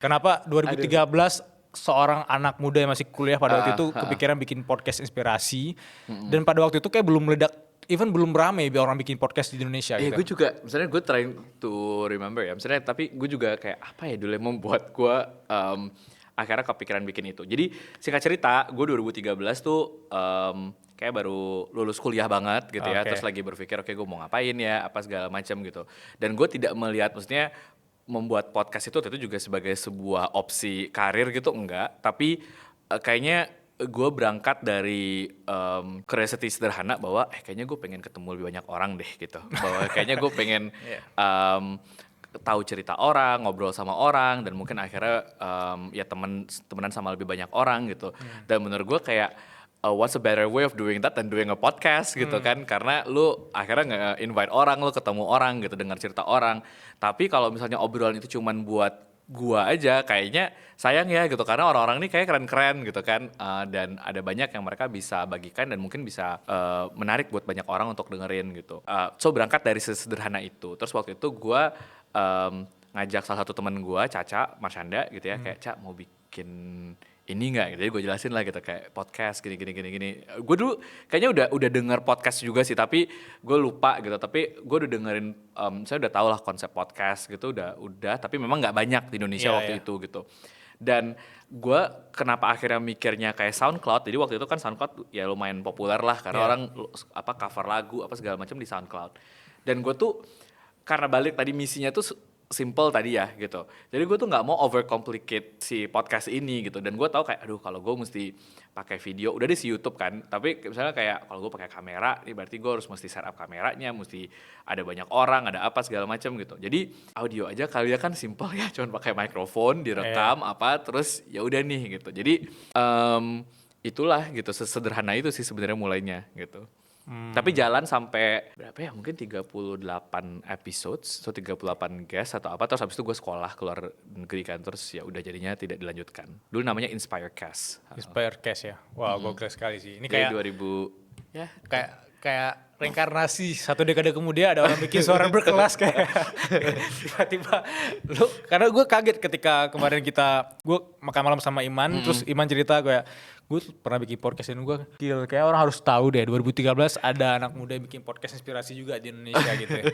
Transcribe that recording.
Kenapa 2013 seorang anak muda yang masih kuliah pada waktu itu kepikiran bikin podcast inspirasi dan pada waktu itu kayak belum meledak, even belum rame orang bikin podcast di Indonesia gitu. Gue juga, misalnya gue trying to remember ya, misalnya tapi gue juga kayak apa ya dulu yang membuat gue akhirnya kepikiran bikin itu. Jadi singkat cerita, gue 2013 tuh kayak baru lulus kuliah banget gitu ya, terus lagi berpikir oke gue mau ngapain ya, apa segala macam gitu. Dan gue tidak melihat, maksudnya membuat podcast itu juga sebagai sebuah opsi karir gitu, enggak. Tapi kayaknya gue berangkat dari curiosity sederhana bahwa kayaknya gue pengen ketemu lebih banyak orang deh gitu. Bahwa kayaknya gue pengen tahu cerita orang, ngobrol sama orang, dan mungkin akhirnya ya temenan sama lebih banyak orang gitu. Dan menurut gue kayak what's a better way of doing that than doing a podcast gitu kan, karena lu akhirnya nge-invite orang, lu ketemu orang gitu, dengar cerita orang. Tapi kalau misalnya obrolan itu cuman buat gua aja, kayaknya sayang ya gitu, karena orang-orang ini kayak keren-keren gitu kan, dan ada banyak yang mereka bisa bagikan dan mungkin bisa menarik buat banyak orang untuk dengerin gitu. So berangkat dari sesederhana itu, terus waktu itu gua ngajak salah satu teman gua, Caca Marshanda gitu ya, kayak Ca mau bikin ini nggak gitu, jadi gue jelasin lah gitu kayak podcast gini. Gue dulu kayaknya udah denger podcast juga sih, tapi gue lupa gitu. Tapi gue udah dengerin, saya udah tau lah konsep podcast gitu, udah. Tapi memang nggak banyak di Indonesia waktu itu gitu. Dan gue kenapa akhirnya mikirnya kayak SoundCloud, jadi waktu itu kan SoundCloud ya lumayan populer lah karena orang cover lagu apa segala macam di SoundCloud. Dan gue tuh karena balik tadi misinya tuh simple tadi ya gitu. Jadi gue tuh nggak mau overcomplicate si podcast ini gitu. Dan gue tahu kayak aduh kalau gue mesti pakai video, udah di si YouTube kan. Tapi misalnya kayak kalau gue pakai kamera, ini berarti gue harus mesti setup kameranya, mesti ada banyak orang, ada apa segala macam gitu. Jadi audio aja kali ya kan simple ya, cuman pakai mikrofon, direkam apa, terus ya udah nih gitu. Jadi itulah gitu, sesederhana itu sih sebenarnya mulainya gitu. Tapi jalan sampai berapa ya, mungkin 38 episodes atau 38 guest atau apa, terus habis itu gue sekolah keluar negeri kan, terus ya udah jadinya tidak dilanjutkan. Dulu namanya Inspirecast. Inspirecast ya, wow gokil sekali sih. Ini kayak kayak 2000 ya kayak reinkarnasi, satu dekade kemudian ada orang bikin suara berkelas kayak tiba-tiba lu, karena gue kaget ketika kemarin gue makan malam sama Iman, terus Iman cerita gue pernah bikin podcast ini, gue kayak orang harus tahu deh 2013 ada anak muda yang bikin podcast inspirasi juga di Indonesia gitu ya.